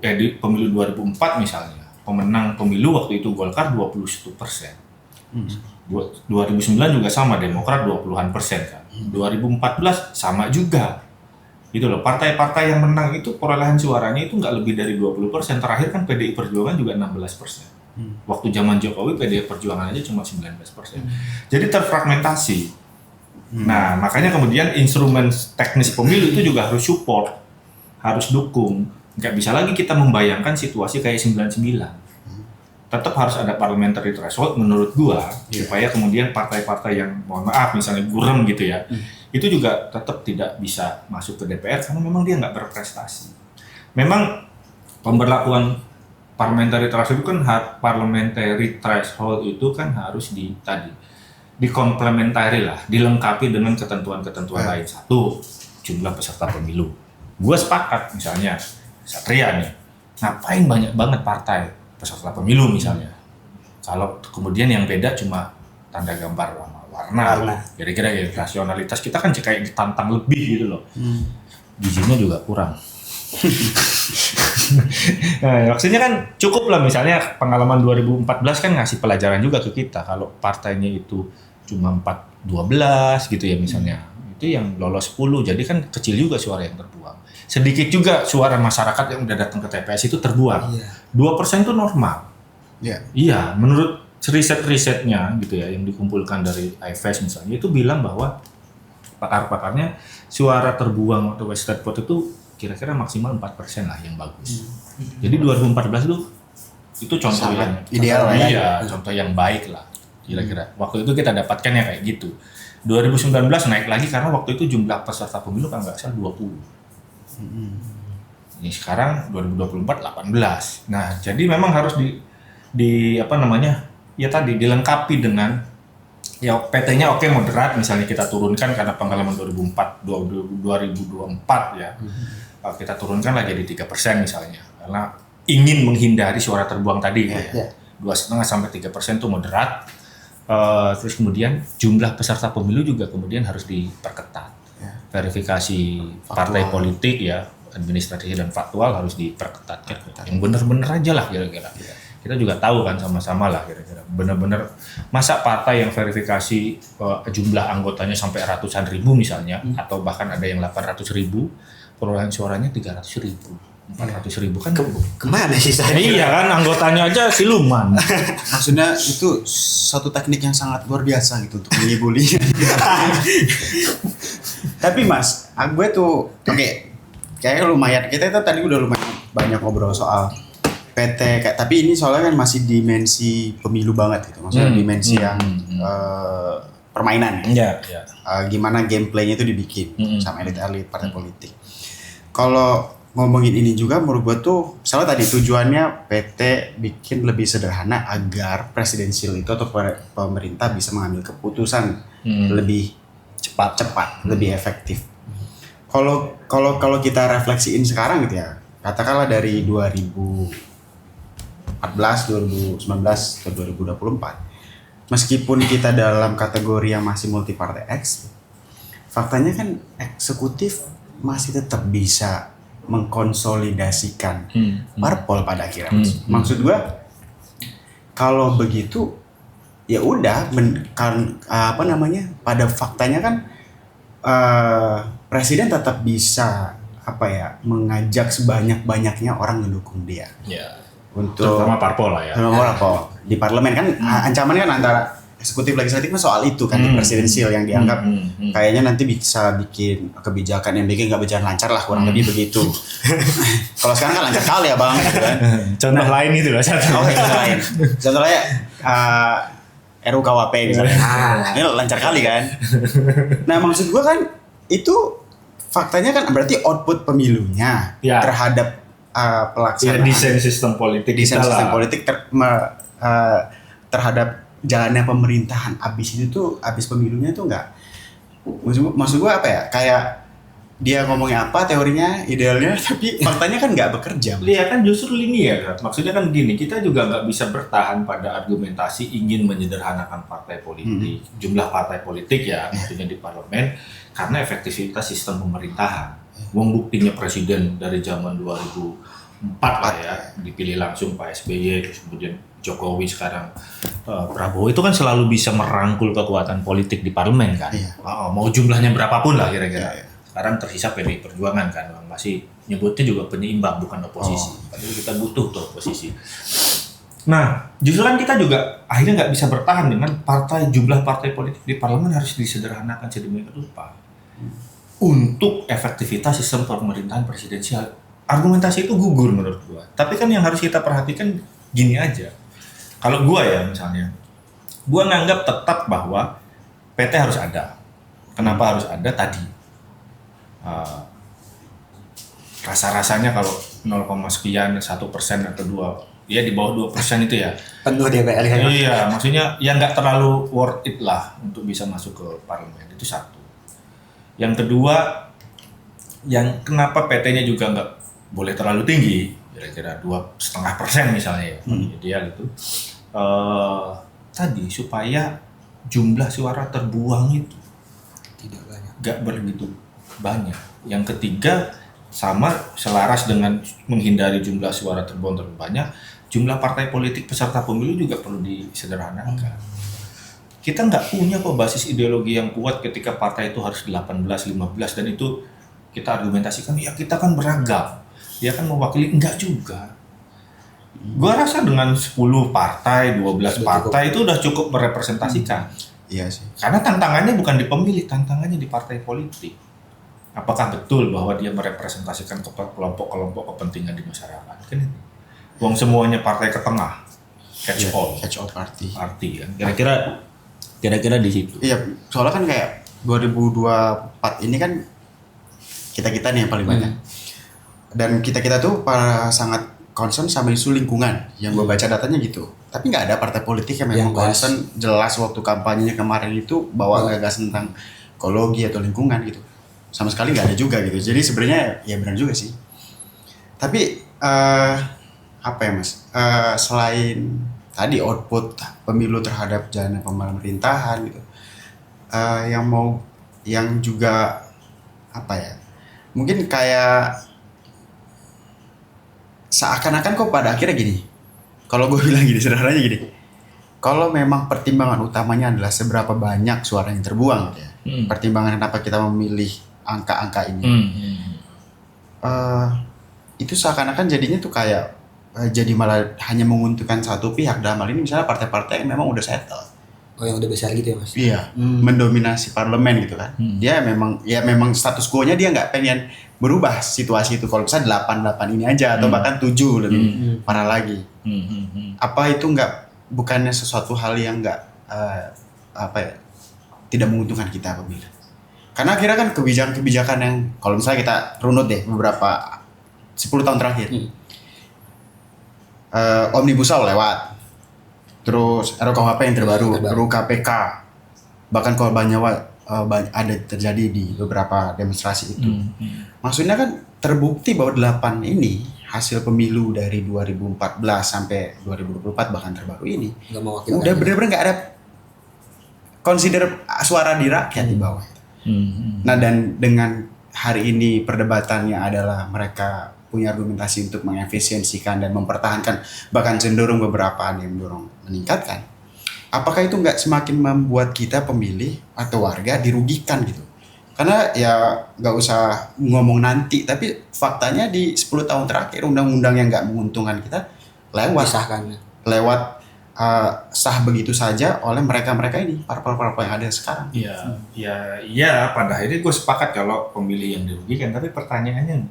misalnya, pemenang pemilu waktu itu Golkar 21%. 2009 juga sama, Demokrat 20-an persen kan. 2014 sama juga. Gitu loh, partai-partai yang menang itu perolehan suaranya itu nggak lebih dari 20%. Terakhir kan PDI Perjuangan juga 16%. Waktu zaman Jokowi PDI Perjuangan aja cuma 19%. Jadi terfragmentasi. Nah, makanya kemudian instrumen teknis pemilu itu juga harus support, harus dukung. Nggak bisa lagi kita membayangkan situasi kayak 99. Tetap harus ada parliamentary threshold menurut gua, supaya kemudian partai-partai yang mohon maaf misalnya gurem gitu ya, itu juga tetap tidak bisa masuk ke DPR karena memang dia nggak berprestasi. Memang pemberlakuan parliamentary threshold itu kan itu kan harus dikomplementari lah, dilengkapi dengan ketentuan-ketentuan lain. Satu, jumlah peserta pemilu. Gue sepakat misalnya, Satria nih, ngapain banyak banget partai peserta pemilu misalnya. Kalau kemudian yang beda cuma tanda gambar warna. Kira-kira ya, rasionalitas kita kan kayak ditantang lebih gitu loh. Gizinya juga kurang. Nah, maksudnya kan cukup lah misalnya pengalaman 2014 kan ngasih pelajaran juga ke kita kalau partainya itu cuma 12 gitu ya misalnya. Itu yang lolos 10, jadi kan kecil juga suara yang terbuang. Sedikit juga suara masyarakat yang udah datang ke TPS itu terbuang. 2% itu normal. Iya, menurut riset-risetnya gitu ya yang dikumpulkan dari IFES misalnya itu bilang bahwa pakar-pakarnya suara terbuang atau wasted vote itu kira-kira maksimal 4% lah yang bagus. Jadi 2014 itu contoh yang ideal lah ya. Iya, contoh yang baik lah kira-kira. Waktu itu kita dapatkan ya kayak gitu. 2019 naik lagi karena waktu itu jumlah peserta pemilu kan nggak salah 20. Ini sekarang 2024 18. Nah, jadi memang harus dilengkapi dengan ya PT-nya oke moderat misalnya kita turunkan karena pengalaman 2024 ya. Kita turunkan lah jadi 3% misalnya karena ingin menghindari suara terbuang tadi 2,5 sampai 3% itu moderat. Terus kemudian jumlah peserta pemilu juga kemudian harus diperketat. Verifikasi partai politik ya, administrasi dan faktual harus diperketat. Yang benar-benar aja lah kira-kira. Kita juga tahu kan sama-sama lah kira-kira. Benar-benar masa partai yang verifikasi jumlah anggotanya sampai ratusan ribu misalnya, atau bahkan ada yang 800 ribu, perolehan suaranya 300 ribu. 400 ribu kan Kemana sih saya? iya kan anggotanya aja siluman. Maksudnya itu satu teknik yang sangat luar biasa gitu untuk bully. Tapi Mas, gue tuh kayaknya lumayan, kita itu tadi udah lumayan banyak ngobrol soal PT kayak, tapi ini soalnya kan masih dimensi pemilu banget gitu. Maksudnya dimensi yang permainan Iya. Gimana gameplaynya itu dibikin sama elit-elit partai politik. Kalau ngomongin ini juga menurut gue tuh misalnya tadi tujuannya PT bikin lebih sederhana agar presidensial itu atau pemerintah bisa mengambil keputusan lebih cepat, lebih efektif. Kalau kita refleksiin sekarang gitu ya, katakanlah dari 2014, 2019 ke 2024, meskipun kita dalam kategori yang masih multi partai X, faktanya kan eksekutif masih tetap bisa mengkonsolidasikan parpol pada akhirnya. Maksud gua, kalau begitu ya udah pada faktanya kan presiden tetap bisa mengajak sebanyak-banyaknya orang mendukung dia. Ya. Untuk terutama parpol lah ya. Terutama parpol. Di parlemen kan ancaman kan antara eksekutif legislatif kan soal itu kan di presidensial yang dianggap kayaknya nanti bisa bikin kebijakan yang bikin nggak berjalan lancar lah, kurang lebih begitu. Kalau sekarang kan lancar kali ya bang, gitu kan. Contoh lain itu loh. Contoh lain. Contohnya RUKWP misalnya. Ini lancar kali kan. Nah maksud gua kan itu faktanya kan berarti output pemilunya terhadap pelaksanaan desain sistem politik terhadap jalannya pemerintahan abis pemilunya itu enggak. Maksud gua kayak dia ngomongnya apa teorinya idealnya tapi faktanya kan nggak bekerja. Iya kan justru ini ya, maksudnya kan gini, kita juga nggak bisa bertahan pada argumentasi ingin menyederhanakan partai politik, jumlah partai politik ya, maksudnya di parlemen karena efektivitas sistem pemerintahan. Wong buktinya presiden dari zaman 2004 lah ya, dipilih langsung Pak SBY, terus kemudian Jokowi, sekarang Prabowo, itu kan selalu bisa merangkul kekuatan politik di parlemen kan. Mau jumlahnya berapapun lah kira-kira. Sekarang tersisa PDI Perjuangan kan, masih nyebutnya juga penyeimbang bukan oposisi. Padahal kita butuh tuh oposisi. Nah, justru kan kita juga akhirnya nggak bisa bertahan dengan jumlah partai politik di parlemen harus disederhanakan sedemikian rupa untuk efektivitas sistem pemerintahan presidensial. Argumentasi itu gugur menurut gua. Tapi kan yang harus kita perhatikan gini aja. Kalau gua ya misalnya, gua nganggap tetap bahwa PT harus ada. Kenapa harus ada tadi? Rasa-rasanya kalau 0, sekian 1% atau 2 ya di bawah 2% itu ya penuh DPR kan. Iya, maksudnya ya nggak terlalu worth it lah untuk bisa masuk ke parlemen, itu satu. Yang kedua, yang kenapa PT-nya juga nggak boleh terlalu tinggi, kira-kira 2,5% misalnya ya, ideal itu tadi supaya jumlah suara terbuang itu Tidak banyak. nggak begitu banyak. Yang ketiga, sama selaras dengan menghindari jumlah suara terbuang terlalu banyak, jumlah partai politik peserta pemilu juga perlu disederhanakan. Kita nggak punya kok basis ideologi yang kuat ketika partai itu harus 18, 15 dan itu kita argumentasikan ya kita kan beragam, dia kan mewakili, enggak juga. Gua rasa dengan 10 partai, 12 partai itu udah cukup merepresentasikan. Iya sih. Karena tantangannya bukan di pemilih, tantangannya di partai politik. Apakah betul bahwa dia merepresentasikan kelompok-kelompok kepentingan di masyarakat? Kan itu. Wong semuanya partai ke tengah, catch all party kan. Kira-kira di situ. Iya, soalnya kan kayak 2024 ini kan kita nih yang paling banyak. Dan kita tuh sangat concern sama isu lingkungan. Yang gue baca datanya gitu. Tapi nggak ada partai politik yang memang concern jelas waktu kampanyenya kemarin itu bawa gagasan tentang ekologi atau lingkungan gitu. Sama sekali nggak ada juga gitu. Jadi sebenarnya ya benar juga sih. Tapi apa ya mas? Selain tadi output pemilu terhadap jalannya pemerintahan gitu, yang juga apa ya? Mungkin kayak seakan-akan kok pada akhirnya gini. Kalau gue bilang gini, sederhananya gini. Kalau memang pertimbangan utamanya adalah seberapa banyak suara yang terbuang, gitu ya. Pertimbangan kenapa kita memilih angka-angka ini, itu seakan-akan jadinya tuh kayak jadi malah hanya menguntungkan satu pihak. Dalam hal ini misalnya partai-partai yang memang udah settle. Oh yang udah besar gitu ya mas? Iya, mendominasi parlemen gitu kan. Dia memang status quo-nya dia nggak pengen berubah situasi itu. Kalau misalnya 8 ini aja atau bahkan 7 lebih parah lagi. Apa itu bukannya sesuatu hal yang nggak tidak menguntungkan kita pemilih? Karena akhirnya kan kebijakan-kebijakan yang kalau misalnya kita runut deh beberapa 10 tahun terakhir, Omnibus Law lewat, terus RUKWP yang terbaru, RUU KPK, bahkan korban nyawa ada terjadi di beberapa demonstrasi itu. Maksudnya kan terbukti bahwa 8 ini hasil pemilu dari 2014 sampai 2024 bahkan terbaru ini Nggak mewakilkan. udah benar-benar nggak ada consider suara di rakyat di bawah. Nah, dan dengan hari ini perdebatannya adalah mereka punya argumentasi untuk mengefisiensikan dan mempertahankan, bahkan cenderung beberapa ada yang mendorong meningkatkan. Apakah itu nggak semakin membuat kita pemilih atau warga dirugikan gitu? Karena ya nggak usah ngomong nanti, tapi faktanya di 10 tahun terakhir undang-undang yang nggak menguntungkan kita lewat sah begitu saja oleh mereka-mereka ini, parpol-parpol yang ada sekarang. Iya, pada akhirnya gue sepakat kalau pemilih yang dirugikan, tapi pertanyaannya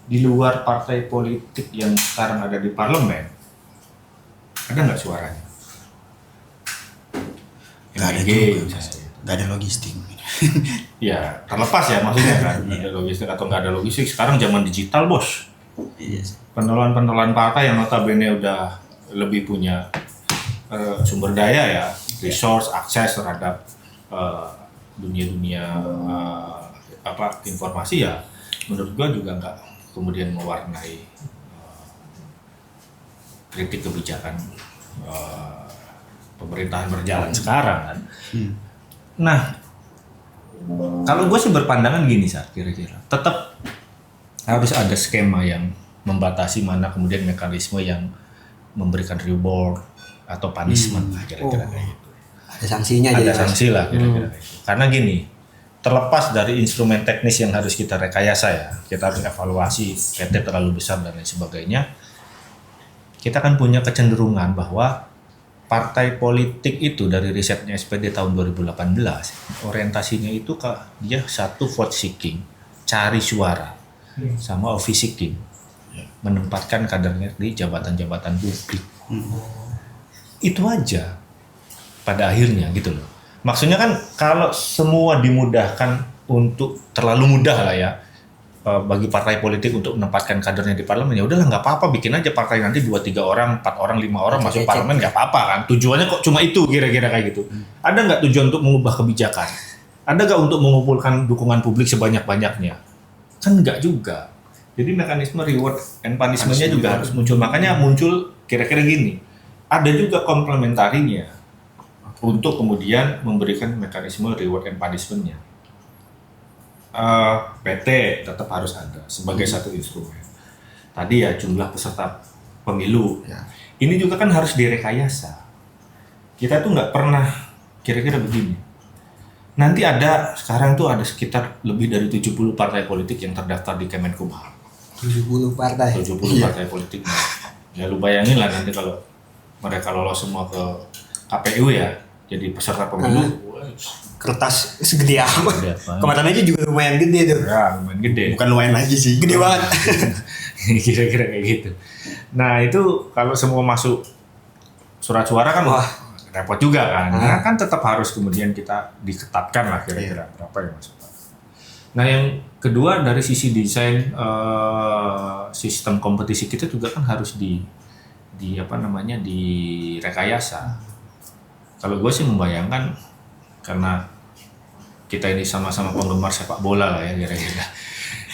di luar partai politik yang sekarang ada di parlemen, ada nggak suaranya? Nggak ada MPG, juga, misalnya. nggak ada logistik. Ya, terlepas ya maksudnya kan, ada logistik atau nggak ada logistik, sekarang zaman digital bos. Iya sih. Pentolan-pentolan partai yang notabene udah lebih punya sumber daya ya, resource, akses terhadap dunia-dunia informasi ya, menurut gua juga nggak kemudian mewarnai kritik kebijakan pemerintahan berjalan sekarang kan. Nah, kalau gue sih berpandangan gini Sar, kira-kira tetap harus ada skema yang membatasi mana kemudian mekanisme yang memberikan reward atau punishment lah kira-kira kayak gitu. Ada sanksinya Ada jadi. sanksi lah kira-kira kayak gitu. Karena gini, terlepas dari instrumen teknis yang harus kita rekayasa ya, kita harus evaluasi PT terlalu besar dan lain sebagainya. Kita kan punya kecenderungan bahwa partai politik itu dari risetnya SPD tahun 2018, orientasinya itu dia satu vote seeking, cari suara, sama office seeking, menempatkan kadernya di jabatan-jabatan publik. Itu aja pada akhirnya gitu loh. Maksudnya kan kalau semua dimudahkan untuk terlalu mudah lah ya bagi partai politik untuk menempatkan kadernya di parlemen, ya udahlah nggak apa-apa, bikin aja partai nanti 2-3 orang, 4 orang, 5 orang masuk parlemen, nggak apa-apa kan. Tujuannya kok cuma itu kira-kira kayak gitu. Ada nggak tujuan untuk mengubah kebijakan? Ada nggak untuk mengumpulkan dukungan publik sebanyak-banyaknya? Kan nggak juga. Jadi mekanisme reward and punishment-nya juga harus muncul. Makanya muncul kira-kira gini. Ada juga komplementarinya untuk kemudian memberikan mekanisme reward and punishment-nya. PT tetap harus ada sebagai satu instrumen. Tadi ya jumlah peserta pemilu. Ya. Ini juga kan harus direkayasa. Kita tuh nggak pernah kira-kira begini. Nanti sekarang tuh ada sekitar lebih dari 70 partai politik yang terdaftar di Kemenkumham. 70 partai. 70 partai politik. Ya lu bayangin lah nanti kalau mereka lolos semua ke KPU ya, jadi peserta pemilu. Kertas segede apa? Gede apa? Kemarin aja juga lumayan gede tuh. Ya, lumayan gede. Bukan lumayan lagi sih. Gede banget. Kira-kira kayak gitu. Nah itu kalau semua masuk surat suara kan Wah. repot juga kan. Nah kan tetap harus kemudian kita diketatkan lah kira-kira berapa yang masuk. Nah yang kedua dari sisi desain sistem kompetisi kita juga kan harus direkayasa. Kalau gue sih membayangkan, karena kita ini sama-sama penggemar sepak bola lah ya kira-kira,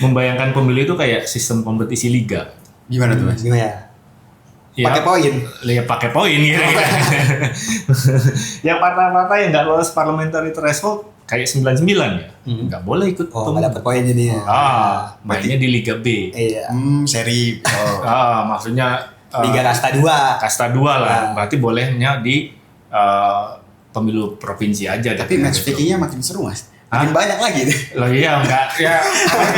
membayangkan pemilu itu kayak sistem kompetisi liga. Gimana tuh Mas? Gimana? Ya, Pakai poin. Ya pakai poin kira-kira. Yang partai-partai yang nggak lolos parliamentary threshold kayak 99 ya, nggak boleh ikut Oh, nggak dapat poin jadinya. mainnya di Liga B. Iya. Seri. Maksudnya Liga Kasta 2. Kasta 2 lah. Berarti bolehnya di pemilu provinsi aja. Tapi match fixingnya makin seru Mas. Makin banyak lagi deh. Loh iya enggak ya.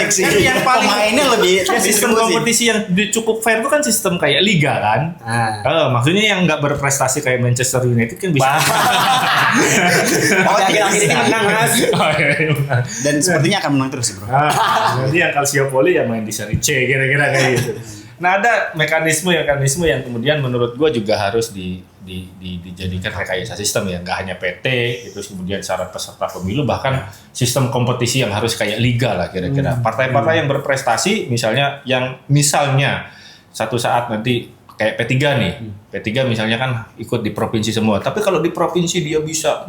Fixing. Kan yang paling Pemainnya lebih sistem kompetisi yang cukup fair itu kan sistem kayak liga kan. Maksudnya yang nggak berprestasi kayak Manchester United kan bisa. Akhir-akhir ini menang Mas. Dan sepertinya akan menang terus sih bro. Jadi yang Calciopoli ya main di Serie C kira-kira kayak gitu. Nah ada mekanisme yang kemudian menurut gue juga harus dijadikan rekayasa sistem ya, nggak hanya PT itu, kemudian syarat peserta pemilu, bahkan sistem kompetisi yang harus kayak liga lah kira-kira. Partai-partai yang berprestasi misalnya satu saat nanti kayak P3 nih. P3 misalnya kan ikut di provinsi semua. Tapi kalau di provinsi dia bisa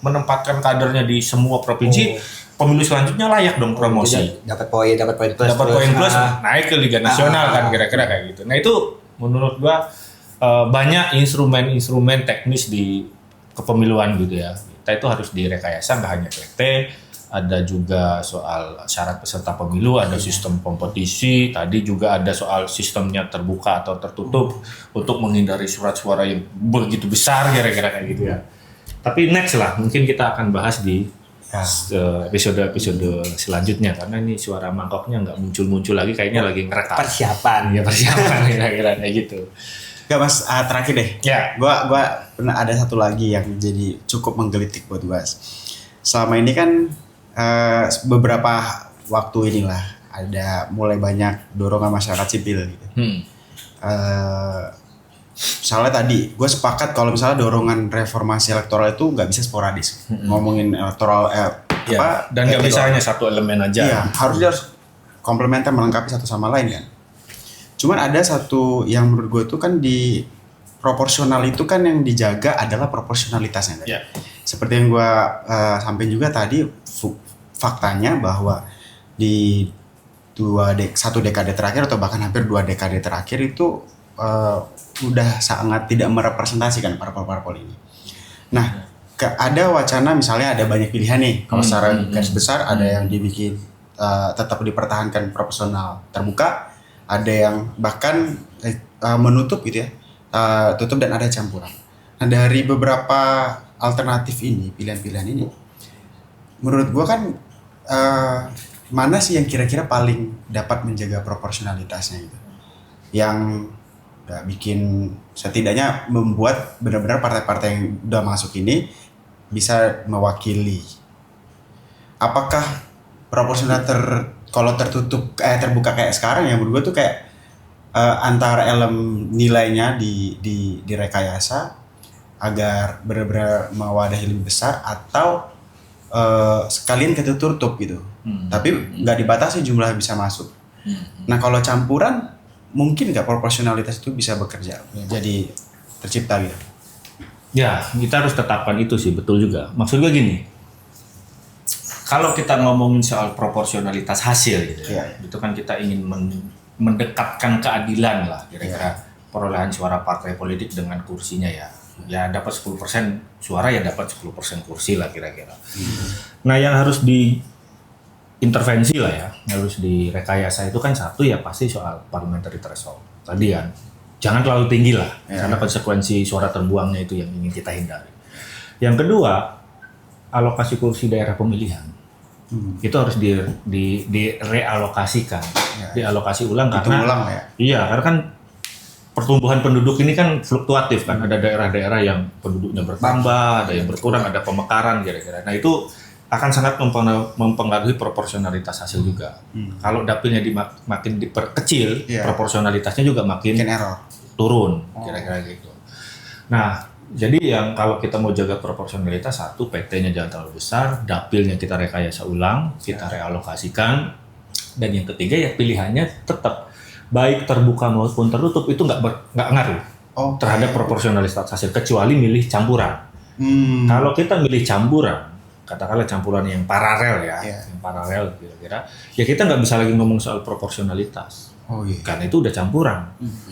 menempatkan kadernya di semua provinsi, pemilu selanjutnya layak dong promosi. Dapat poin plus. Dapat poin plus naik ke Liga Nasional kan kira-kira kayak gitu. Nah itu menurut gua banyak instrumen-instrumen teknis di kepemiluan gitu ya. Kita itu harus direkayasa, nggak hanya PT, ada juga soal syarat peserta pemilu, ada sistem kompetisi, tadi juga ada soal sistemnya terbuka atau tertutup untuk menghindari surat suara yang begitu besar kira-kira kayak gitu ya. Tapi next lah, mungkin kita akan bahas di episode selanjutnya karena ini suara mangkoknya nggak muncul lagi, kayaknya lagi ngerekam. Persiapan Kira-kira kayak gitu. Gak Mas, terakhir deh. Ya. Gua pernah ada satu lagi yang jadi cukup menggelitik buat gua. Selama ini kan beberapa waktu inilah ada mulai banyak dorongan masyarakat sipil gitu. Misalnya tadi gue sepakat kalau misalnya dorongan reformasi elektoral itu nggak bisa sporadis. Ngomongin elektoral dan nggak bisa hanya satu elemen aja. Iya, harus komplementer melengkapi satu sama lain kan. Cuman ada satu yang menurut gue itu kan di proporsional itu kan yang dijaga adalah proporsionalitasnya kan. Yeah. Seperti yang gue sampaikan juga tadi, faktanya bahwa di satu dekade terakhir atau bahkan hampir 2 dekade terakhir itu udah sangat tidak merepresentasikan parpol-parpol ini. Nah, ada wacana misalnya ada banyak pilihan nih. Kalau secara garis besar ada yang dibikin tetap dipertahankan proporsional terbuka, ada yang bahkan menutup gitu ya, tutup dan ada campuran. Nah, dari beberapa alternatif ini, pilihan-pilihan ini, menurut gua kan mana sih yang kira-kira paling dapat menjaga proporsionalitasnya gitu, yang bikin setidaknya membuat benar-benar partai-partai yang udah masuk ini bisa mewakili. Apakah proporsional kalau tertutup terbuka kayak sekarang ya, menurut gua tuh kayak antara elemen nilainya direkayasa agar benar-benar mewadahi lebih besar, atau sekalian ketutup gitu. Tapi nggak dibatasi jumlah yang bisa masuk. Nah kalau campuran, mungkin nggak proporsionalitas itu bisa bekerja, jadi tercipta gitu. Ya, kita harus tetapkan itu sih, betul juga. Maksud gue gini, kalau kita ngomongin soal proporsionalitas hasil gitu ya, itu kan kita ingin mendekatkan keadilan lah kira-kira perolehan suara partai politik dengan kursinya ya. Ya dapat 10% suara ya dapat 10% kursi lah kira-kira. Nah yang harus diintervensi lah ya, harus direkayasa itu kan satu ya pasti soal parliamentary threshold tadi kan. Jangan terlalu tinggi lah, karena konsekuensi suara terbuangnya itu yang ingin kita hindari. Yang kedua, alokasi kursi daerah pemilihan. Itu harus direalokasikan, dialokasi ulang karena iya, karena kan pertumbuhan penduduk ini kan fluktuatif kan, ada daerah-daerah yang penduduknya bertambah, ada yang berkurang, ada pemekaran kira-kira. Nah itu akan sangat mempengaruhi proporsionalitas hasil juga. Kalau dapilnya makin diperkecil, proporsionalitasnya juga makin turun, kira-kira gitu. Nah, jadi yang kalau kita mau jaga proporsionalitas, satu, PT-nya jangan terlalu besar, dapilnya kita rekayasa ulang, kita realokasikan, dan yang ketiga ya pilihannya tetap baik terbuka maupun tertutup itu nggak ngaruh terhadap proporsionalitas hasil, kecuali milih campuran. Kalau kita milih campuran, katakanlah campuran yang paralel ya, yang paralel kira-kira, ya kita nggak bisa lagi ngomong soal proporsionalitas. Karena itu udah campuran.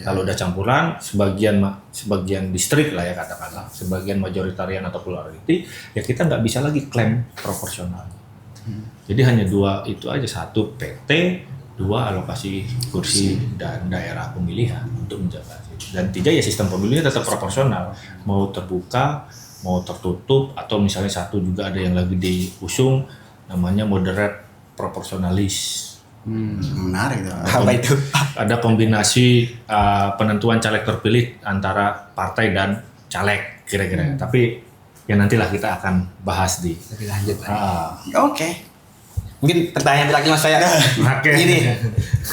Kalau udah campuran, sebagian distrik lah ya katakanlah, sebagian majoritarian atau plurality, ya kita nggak bisa lagi klaim proporsional. Jadi hanya dua itu aja, satu PT, dua alokasi kursi dan daerah pemilihan untuk menjaga. Dan tiga ya sistem pemilunya tetap proporsional, mau terbuka, mau tertutup, atau misalnya satu juga ada yang lagi diusung namanya moderate proporsionalis. Menarik tuh. Apa itu? Ada kombinasi penentuan caleg terpilih antara partai dan caleg kira-kira. Tapi ya nantilah kita akan bahas di lebih lanjut. Oke. Mungkin pertanyaan terakhir mas saya. Ini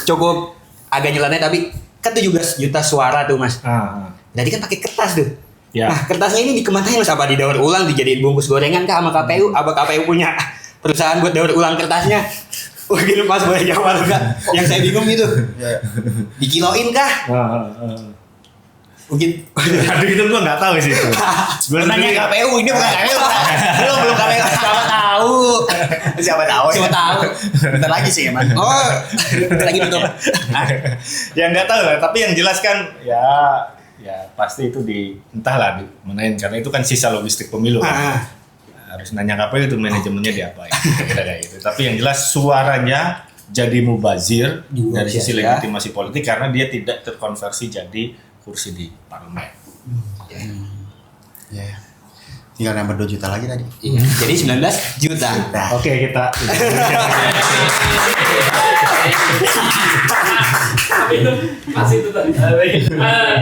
cukup agak nyeleneh, tapi kan 17 juta suara tuh mas. Jadi kan pakai kertas tuh. Ya. Nah kertasnya ini dikemanain mas? Apa didaur ulang dijadiin bungkus gorengan kah sama KPU? Apa KPU punya perusahaan buat daur ulang kertasnya? Mungkin mas boleh jawab enggak? Yang saya bingung itu. Dikiloin kah? Mungkin Aduh itu gua nggak tahu sih itu. Gua Nanya sendiri- KPU, ini bukan KPU. Belum KPU. Siapa tahu. siapa tahu ya. Siapa tahu. Bentar lagi sih emang. Oh, bentar lagi tutup. Ya nggak tahu lah, tapi yang jelas kan ya pasti itu entahlah dimenain karena itu kan sisa logistik pemilu kan. Harus nanya KPU itu manajemennya diapain. Kira kayak gitu. Tapi yang jelas suaranya jadi mubazir dari sisi ya. legitimasi politik karena dia tidak terkonversi jadi kursi di parlemen. Ya. Tinggal nambah 2 juta lagi tadi. Jadi 19 juta. Oke, kita Itu masih itu tadi.